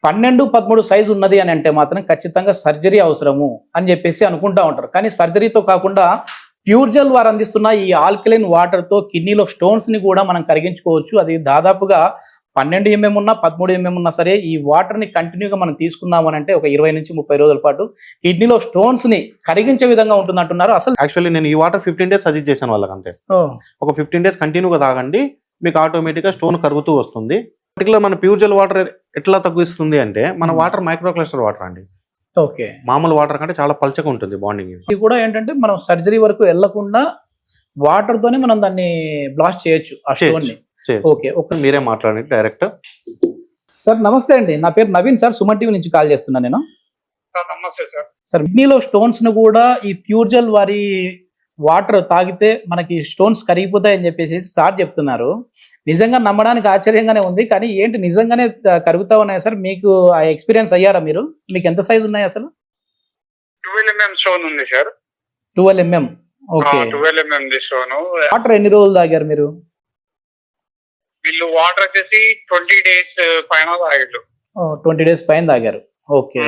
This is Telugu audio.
12, 13 సైజు ఉన్నది అని అంటే మాత్రం ఖచ్చితంగా సర్జరీ అవసరము అని చెప్పేసి అనుకుంటా ఉంటారు. కానీ సర్జరీతో కాకుండా ప్యూర్ జెల్ వారు అందిస్తున్న ఈ ఆల్కలైన్ వాటర్తో కిడ్నీలో స్టోన్స్ని కూడా మనం కరిగించుకోవచ్చు. అది దాదాపుగా 12 ఎంఎం ఉన్నా 13 ఎంఎం ఉన్నా సరే ఈ వాటర్ని కంటిన్యూగా మనం తీసుకున్నామని అంటే ఒక 20 నుంచి 30 రోజుల పాటు కిడ్నీలో స్టోన్స్ని కరిగించే విధంగా ఉంటుంది అంటున్నారు. అసలు యాక్చువల్లీ నేను ఈ వాటర్ 15 డేస్ సజెస్ట్ చేశాను వాళ్ళకి. అంతే ఒక 15 డేస్ కంటిన్యూగా తాగండి, మీకు ఆటోమేటిక్గా స్టోన్ కరుగుతూ వస్తుంది. పర్టికులర్ మన ప్యూర్ జెల్ వాటర్ ఎట్లా తగ్గిస్తుంది అంటే మన వాటర్ మైక్రో క్లస్టర్ వాటర్ అండి. ఓకే, మామూలు వాటర్ కంటే చాలా పల్చగా ఉంటుంది బాండింగ్. ఇది కూడా ఏంటంటే మనం సర్జరీ వరకు వెళ్లకుండా వాటర్ తోనే మనం దాన్ని బ్లాస్ట్ చేయొచ్చు ఆ స్టోన్ ని. ఓకే, మీరే మాట్లాడండి డైరెక్ట్. సార్ నమస్తే అండి, నా పేరు నవీన్ సార్, సుమన్ టీవీ నుంచి కాల్ చేస్తున్నాను నేను. నమస్తే సార్. సార్ కిడ్నీలో స్టోన్స్ ను కూడా ఈ ప్యూర్ జెల్ వారి వాటర్ తాగితే మనకి స్టోన్స్ కరిగిపోతాయని చెప్పేసి సార్ చెప్తున్నారు. నిజంగా నమ్మడానికి ఆశ్చర్యంగానే ఉంది, కానీ ఏంటి నిజంగానే కరుగుతా ఉన్నాయా సార్? మీకు ఆ ఎక్స్పీరియన్స్ అయ్యారా మీరు? మీకు ఎంత సైజ్ ఉన్నాయి అసలు? 12 mm స్టోన్ ఉంది sir. 12 mm. Okay, 12 mm stone. Water ఎన్ని రోజులు తాగారు మీరు? వీళ్ళు వాటర్ వచ్చేసి 20 days పైన తాగారు. 20 days పైన తాగారు. ఓకే.